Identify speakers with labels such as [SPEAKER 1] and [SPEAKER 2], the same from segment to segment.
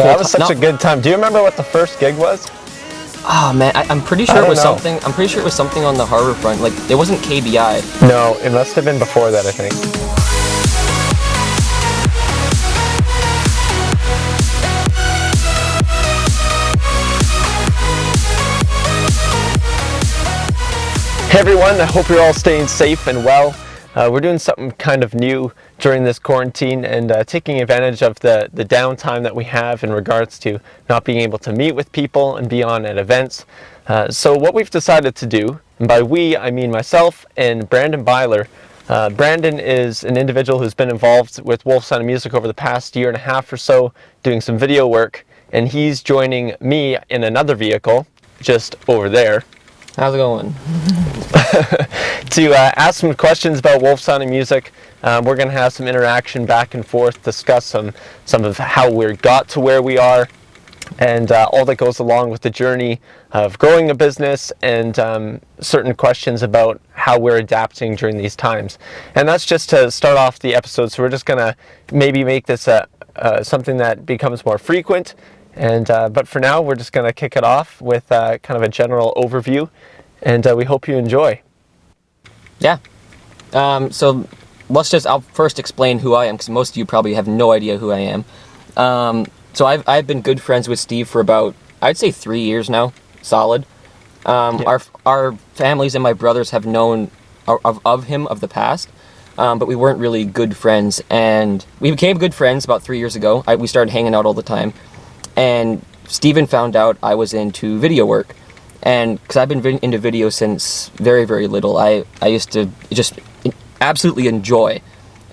[SPEAKER 1] That was such a good time. Do you remember what the first gig was?
[SPEAKER 2] Oh man, I'm pretty sure it was something. I'm pretty sure it was something on the harbor front. Like it wasn't KBI.
[SPEAKER 1] No, it must have been before that, I think. Hey everyone, I hope you're all staying safe and well. We're doing something kind of new during this quarantine and taking advantage of the downtime that we have in regards to not being able to meet with people and be on at events. So what we've decided to do, and by we I mean myself and Brandon Byler. Brandon is an individual who's been involved with WOLFE Sound of Music over the past year and a half or so, doing some video work, and he's joining me in another vehicle just over there.
[SPEAKER 2] How's it going?
[SPEAKER 1] To ask some questions about WOLFE Sound of Music. We're going to have some interaction back and forth, discuss some of how we got to where we are, and all that goes along with the journey of growing a business, and certain questions about how we're adapting during these times. And that's just to start off the episode, so we're just going to maybe make this something that becomes more frequent. And but for now, we're just going to kick it off with kind of a general overview, and we hope you enjoy.
[SPEAKER 2] Yeah. So I'll first explain who I am, because most of you probably have no idea who I am. So I've been good friends with Steve for about, I'd say 3 years now, solid. Yeah. Our families and my brothers have known of him of the past, but we weren't really good friends. And we became good friends about 3 years ago. We started hanging out all the time. And Steven found out I was into video work. And because I've been into video since very, very little, I used to just absolutely enjoy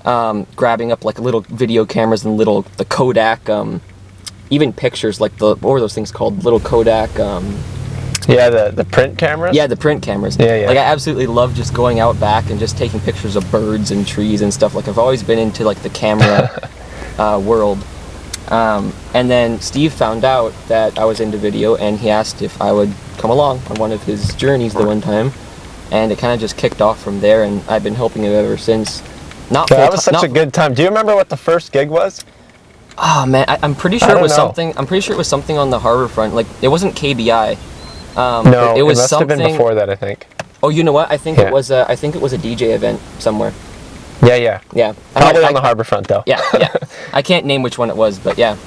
[SPEAKER 2] grabbing up like little video cameras and the Kodak, even pictures, like what were those things called? Little Kodak.
[SPEAKER 1] Yeah, the print cameras?
[SPEAKER 2] Yeah, the print cameras.
[SPEAKER 1] Yeah.
[SPEAKER 2] Like I absolutely love just going out back and just taking pictures of birds and trees and stuff. Like I've always been into like the camera world. And then Steve found out that I was into video, and he asked if I would come along on one of his journeys the one time, and it kind of just kicked off from there, and I've been helping him ever since.
[SPEAKER 1] That was such a good time. Do you remember what the first gig was?
[SPEAKER 2] Oh man, I'm pretty sure it was something. I'm pretty sure it was something on the harbor front. Like it wasn't KBI.
[SPEAKER 1] No, it must have been before that, I think.
[SPEAKER 2] Oh, you know what? I think it was a DJ event somewhere.
[SPEAKER 1] Yeah. Probably on the harbor front, though.
[SPEAKER 2] Yeah. I can't name which one it was, but yeah.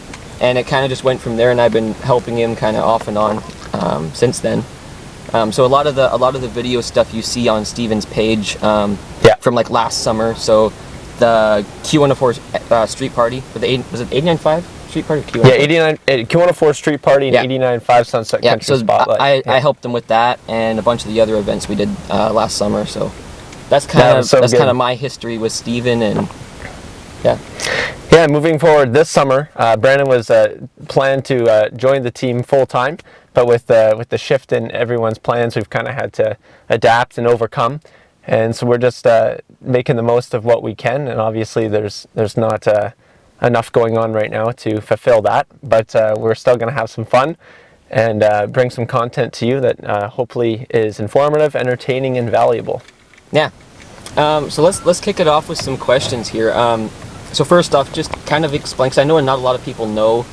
[SPEAKER 2] And it kind of just went from there, and I've been helping him kind of off and on since then. So a lot of the video stuff you see on Steven's page from like last summer. So the Q104 street party, was it 89.5 street party? Q104?
[SPEAKER 1] Yeah, Q104 street party and 89.5 Sunset Country Spotlight.
[SPEAKER 2] I helped him with that and a bunch of the other events we did last summer. So that's kind of my history with Steven, and yeah, moving forward this summer, Brandon was planned to join the team full time, but with the shift in everyone's plans, we've kind of had to adapt and overcome, and so we're just making the most of what we can. And obviously, there's not enough going on right now to fulfill that, but we're still going to have some fun and bring some content to you that hopefully is informative, entertaining, and valuable. Yeah. So let's kick it off with some questions here. So first off, just kind of explain, because I know not a lot of people know.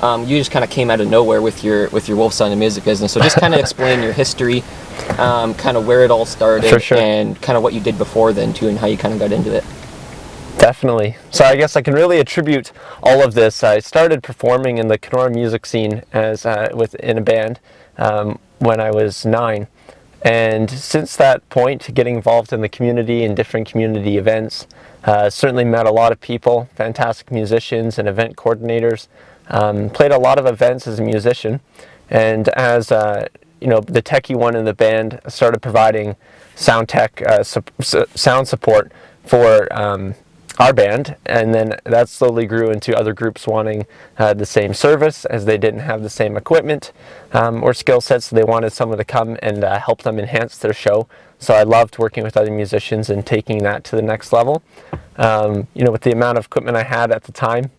[SPEAKER 2] You just kind of came out of nowhere with your WOLFE Sound of Music business. So just kind of explain your history, kind of where it all started,
[SPEAKER 1] For sure.
[SPEAKER 2] And kind of what you did before then too, and how you kind of got into it.
[SPEAKER 1] Definitely. So I guess I can really attribute all of this. I started performing in the Kenora music scene as in a band when I was 9. And since that point, getting involved in the community and different community events, certainly met a lot of people, fantastic musicians and event coordinators, played a lot of events as a musician, and as the techie one in the band, started providing sound tech, sound support for our band, and then that slowly grew into other groups wanting the same service, as they didn't have the same equipment or skill sets, so they wanted someone to come and help them enhance their show. So I loved working with other musicians and taking that to the next level. With the amount of equipment I had at the time,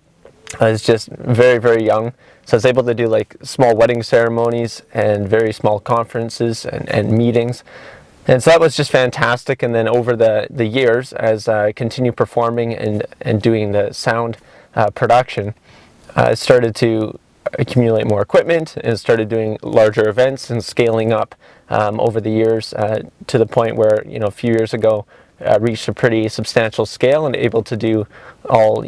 [SPEAKER 1] I was just very, very young, so I was able to do like small wedding ceremonies and very small conferences and meetings. And so that was just fantastic. And then over the years, as I continued performing and doing the sound production, I started to accumulate more equipment and started doing larger events and scaling up over the years to the point where, a few years ago, reached a pretty substantial scale and able to do all,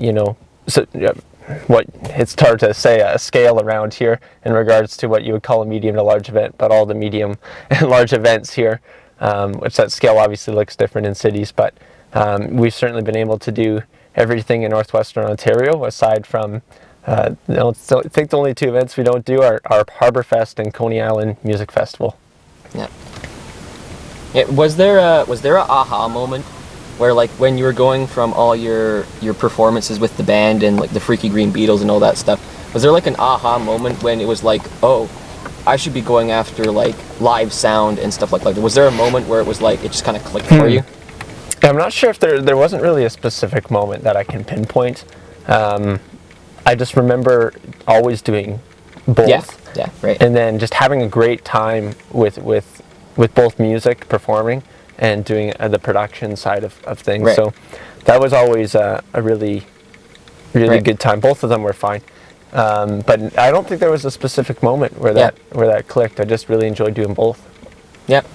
[SPEAKER 1] what it's hard to say a scale around here in regards to what you would call a medium to large event, but all the medium and large events here, which that scale obviously looks different in cities, but we've certainly been able to do everything in northwestern Ontario aside from I think the only two events we don't do are Harbourfest and Coney Island Music Festival.
[SPEAKER 2] Yeah. Was there a aha moment where, like, when you were going from all your performances with the band and like the Freaky Green Beatles and all that stuff, was there like an aha moment when it was like, oh, I should be going after like live sound and stuff like that? Was there a moment where it was like it just kind of clicked for you?
[SPEAKER 1] I'm not sure if there wasn't really a specific moment that I can pinpoint. I just remember always doing both.
[SPEAKER 2] Yeah, right.
[SPEAKER 1] And then just having a great time with both music, performing, and doing the production side of things.
[SPEAKER 2] Right.
[SPEAKER 1] So that was always a really good time. Both of them were fine. But I don't think there was a specific moment where that clicked. I just really enjoyed doing both.
[SPEAKER 2] Yep.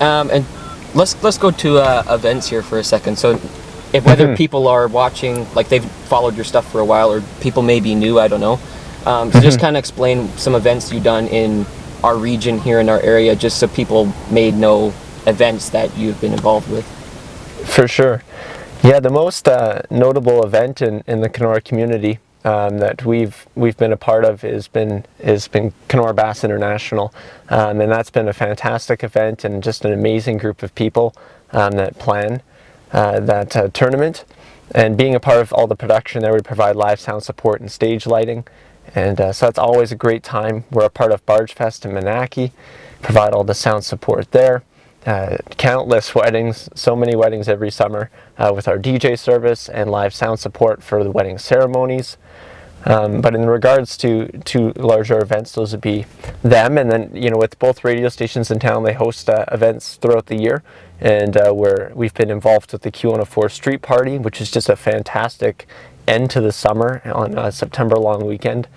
[SPEAKER 2] And let's go to events here for a second. So if whether people are watching, like they've followed your stuff for a while, or people may be new, I don't know. So just kind of explain some events you've done in our region here in our area, just so people may know events that you've been involved with. For
[SPEAKER 1] sure. Yeah, the most notable event in the Kenora community that we've been a part of has been Kenora Bass International, and that's been a fantastic event and just an amazing group of people that plan that tournament. And being a part of all the production there, we provide live sound support and stage lighting, and so that's always a great time. We're a part of Barge Fest in Manaki, provide all the sound support there. Countless weddings, so many weddings every summer with our DJ service and live sound support for the wedding ceremonies. But in regards to larger events, those would be them. And then, with both radio stations in town, they host events throughout the year. And we've been involved with the Q104 Street Party, which is just a fantastic end to the summer on a September long weekend.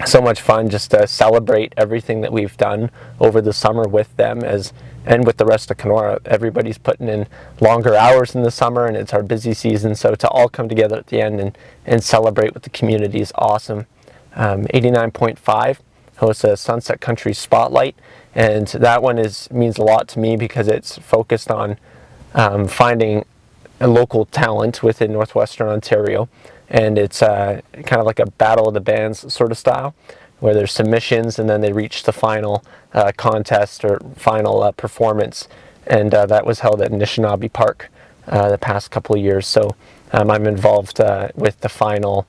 [SPEAKER 1] So much fun just to celebrate everything that we've done over the summer with them and with the rest of Kenora. Everybody's putting in longer hours in the summer, and it's our busy season, so to all come together at the end and celebrate with the community is awesome. 89.5 hosts a Sunset Country Spotlight, and that one means a lot to me because it's focused on finding a local talent within northwestern Ontario. And it's kind of like a battle of the bands sort of style, where there's submissions and then they reach the final contest or final performance. And that was held at Anishinaabe Park the past couple of years. So I'm involved with the final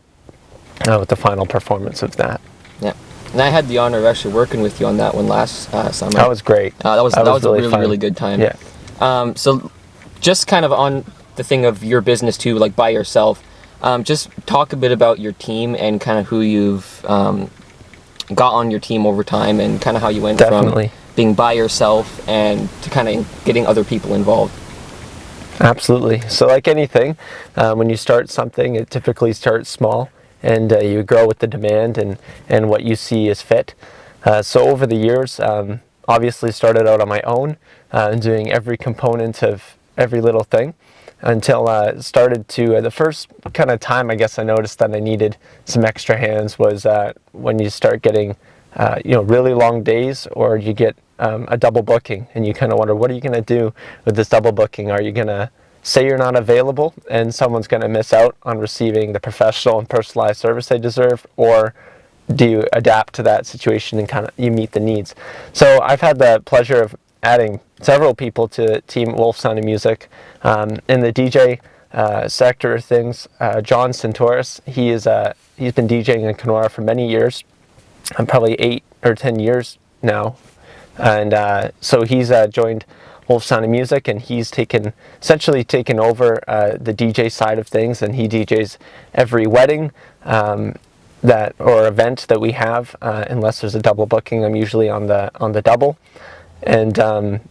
[SPEAKER 1] performance of that.
[SPEAKER 2] Yeah, and I had the honor of actually working with you on that one last summer.
[SPEAKER 1] That was great.
[SPEAKER 2] That was really a really good time.
[SPEAKER 1] Yeah.
[SPEAKER 2] So just kind of on the thing of your business too, like by yourself. Just talk a bit about your team and kind of who you've got on your team over time, and kind of how you went from being by yourself and to kind of getting other people involved.
[SPEAKER 1] Absolutely. So like anything, when you start something, it typically starts small, and you grow with the demand and what you see is fit. So over the years, obviously started out on my own, doing every component of every little thing. Until it started to, the first kind of time I guess I noticed that I needed some extra hands was when you start getting, really long days, or you get a double booking, and you kind of wonder, what are you going to do with this double booking? Are you going to say you're not available and someone's going to miss out on receiving the professional and personalized service they deserve, or do you adapt to that situation and kind of you meet the needs? So I've had the pleasure of adding several people to Team WOLFE Sound and Music. In the DJ sector of things, John Santoris, he's been DJing in Kenora for many years, probably 8 or 10 years now, and so he's joined WOLFE Sound and Music, and he's essentially taken over the DJ side of things, and he DJs every wedding or event that we have. Unless there's a double booking, I'm usually on the double. And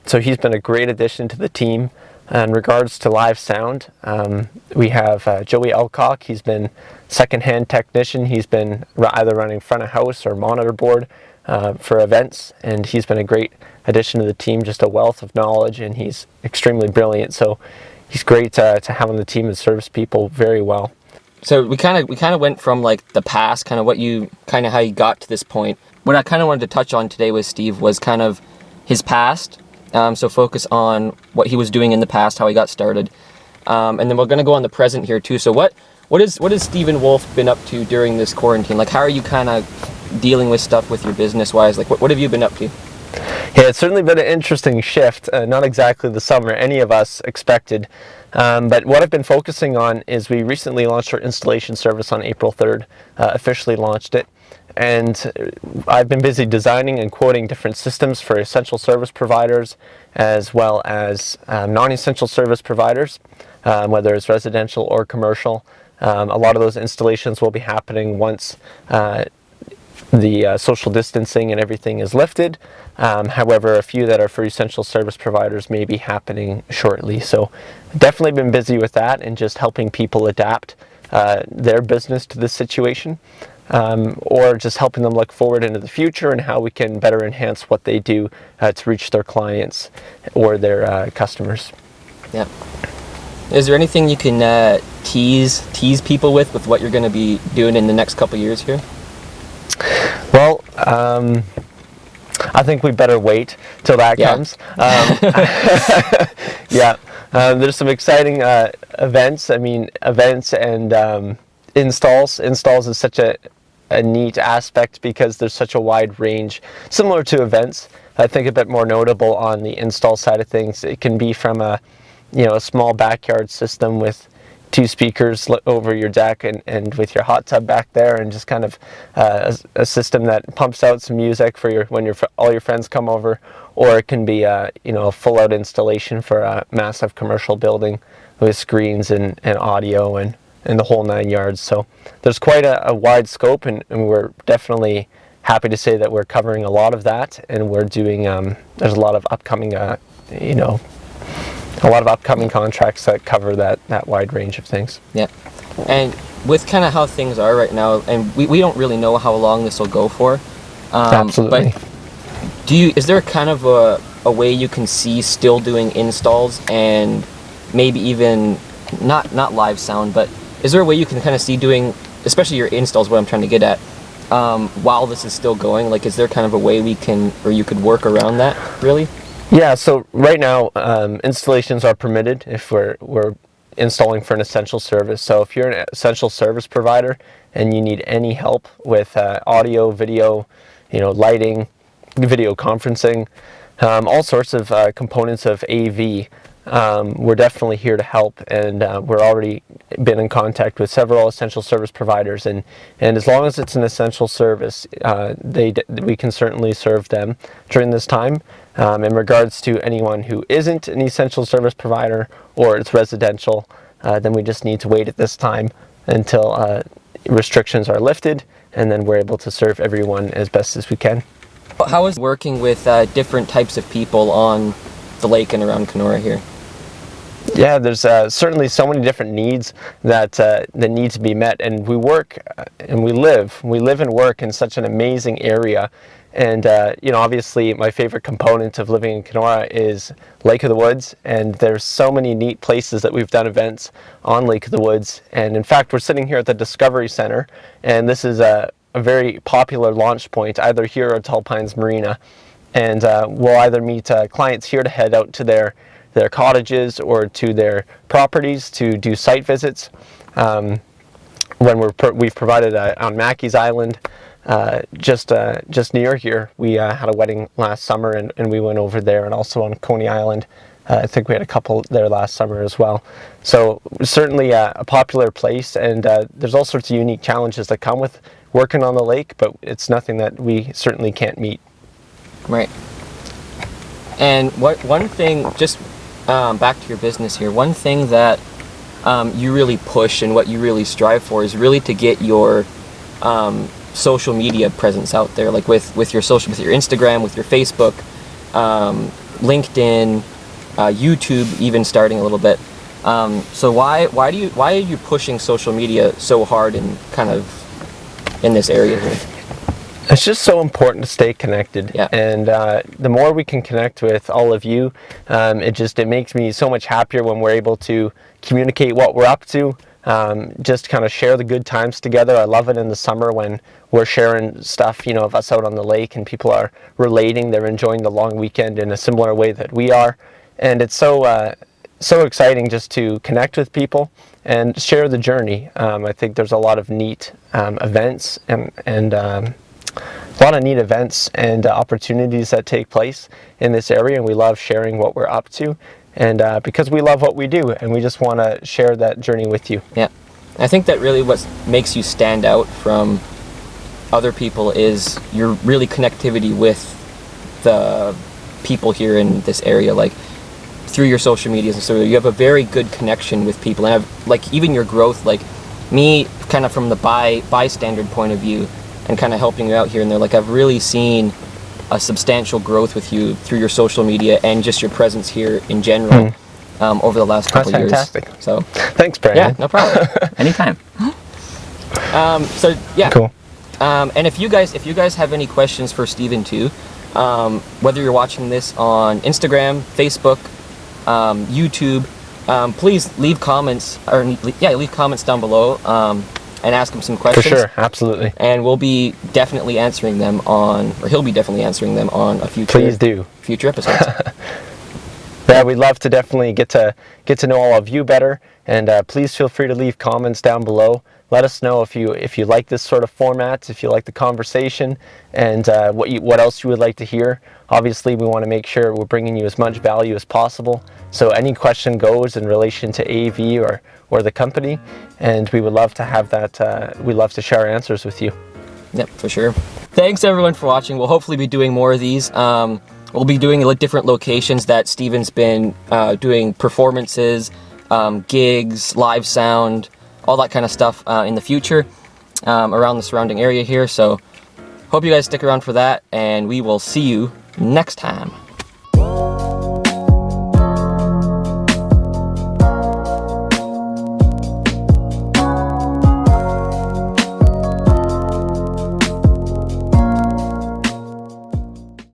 [SPEAKER 1] so he's been a great addition to the team. In regards to live sound, we have Joey Elcock. He's been second-hand technician. He's been either running front of house or monitor board for events, and he's been a great addition to the team, just a wealth of knowledge, and he's extremely brilliant. So he's great to have on the team and serves people very well.
[SPEAKER 2] So we kind of went from like the past, kind of how you got to this point. What I kind of wanted to touch on today with Steve was kind of his past. So focus on what he was doing in the past, how he got started, and then we're going to go on the present here too. So what has Stephen Wolfe been up to during this quarantine? Like, how are you kind of dealing with stuff with your business wise? Like, what have you been up to?
[SPEAKER 1] Yeah, it's certainly been an interesting shift. Not exactly the summer any of us expected. But what I've been focusing on is we recently launched our installation service on April 3rd, officially launched it. And I've been busy designing and quoting different systems for essential service providers as well as non-essential service providers, whether it's residential or commercial. A lot of those installations will be happening once the social distancing and everything is lifted. However, a few that are for essential service providers may be happening shortly. So definitely been busy with that and just helping people adapt their business to this situation. Or just helping them look forward into the future and how we can better enhance what they do to reach their clients or their customers.
[SPEAKER 2] Yeah. Is there anything you can tease people with what you're going to be doing in the next couple of years here?
[SPEAKER 1] Well, I think we better wait till that comes. Yeah. There's some exciting events. I mean, events and installs. Installs is such a neat aspect because there's such a wide range, similar to events. I think a bit more notable on the install side of things. It can be from a small backyard system with 2 speakers over your deck and with your hot tub back there, and just kind of a system that pumps out some music for when all your friends come over, or it can be a full out installation for a massive commercial building with screens and audio and the whole 9 yards. So there's quite a wide scope, and we're definitely happy to say that we're covering a lot of that, and we're doing there's a lot of upcoming contracts that cover that wide range of things.
[SPEAKER 2] Yeah. And with kind of how things are right now, and we don't really know how long this will go for.
[SPEAKER 1] Absolutely.
[SPEAKER 2] But is there kind of a way you can see still doing installs and maybe even not live sound, but is there a way you can kind of see doing, especially your installs, what I'm trying to get at, while this is still going? Like, is there kind of a way you could work around that, really?
[SPEAKER 1] Yeah, so right now, installations are permitted if we're installing for an essential service. So if you're an essential service provider and you need any help with audio, video, lighting, video conferencing, all sorts of components of AV, we're definitely here to help, and we're already been in contact with several essential service providers, and as long as it's an essential service, we can certainly serve them during this time. In regards to anyone who isn't an essential service provider or it's residential, then we just need to wait at this time until restrictions are lifted, and then we're able to serve everyone as best as we can.
[SPEAKER 2] How is working with different types of people on the lake and around Kenora here?
[SPEAKER 1] Yeah, there's certainly so many different needs that need to be met, and we work and we live and work in such an amazing area. And obviously my favorite component of living in Kenora is Lake of the Woods, and there's so many neat places that we've done events on Lake of the Woods. And in fact, we're sitting here at the Discovery Center, and this is a very popular launch point either here or at Tall Pines Marina. And we'll either meet clients here to head out to their cottages or to their properties to do site visits. When we've provided on Mackey's Island, just near here, we had a wedding last summer, and we went over there, and also on Coney Island. I think we had a couple there last summer as well. So certainly a popular place, and there's all sorts of unique challenges that come with working on the lake, but it's nothing that we certainly can't meet.
[SPEAKER 2] Right. And one thing, just back to your business here, one thing that you really push and what you really strive for is really to get your social media presence out there, like with your Instagram, with your Facebook, LinkedIn, YouTube even starting a little bit. So why are you pushing social media so hard and kind of in this area here?
[SPEAKER 1] It's just so important to stay connected, and the more we can connect with all of you, it makes me so much happier when we're able to communicate what we're up to, just kind of share the good times together. I love it in the summer when we're sharing stuff, of us out on the lake, and people are relating, they're enjoying the long weekend in a similar way that we are, and it's so exciting just to connect with people and share the journey. I think there's a lot of neat events and a lot of neat events and opportunities that take place in this area, and we love sharing what we're up to, and because we love what we do, and we just want to share that journey with you.
[SPEAKER 2] Yeah, I think that really what makes you stand out from other people is your really connectivity with the people here in this area, like through your social medias and so you have a very good connection with people, and have, like, even your growth, like me kind of from the bystander point of view and kind of helping you out here and there, like I've really seen a substantial growth with you through your social media and just your presence here in general over the last couple years.
[SPEAKER 1] That's fantastic.
[SPEAKER 2] So
[SPEAKER 1] thanks, Brandon.
[SPEAKER 2] Yeah, no problem.
[SPEAKER 3] Anytime.
[SPEAKER 2] So yeah.
[SPEAKER 1] Cool.
[SPEAKER 2] And if you guys have any questions for Steven too, whether you're watching this on Instagram, Facebook, YouTube, please leave comments leave comments down below. And ask him some questions.
[SPEAKER 1] For sure, absolutely.
[SPEAKER 2] And we'll be definitely answering them he'll be definitely answering them on a future episodes.
[SPEAKER 1] Yeah, we'd love to definitely get to know all of you better, and please feel free to leave comments down below. Let us know if you like this sort of format, if you like the conversation, and what else you would like to hear. Obviously, we want to make sure we're bringing you as much value as possible. So any question goes in relation to AV or the company, and we would love to have that. We'd love to share our answers with you.
[SPEAKER 2] Yep, for sure. Thanks everyone for watching. We'll hopefully be doing more of these. We'll be doing different locations that Steven's been doing performances, gigs, live sound, all that kind of stuff in the future around the surrounding area here. So hope you guys stick around for that, and we will see you next time.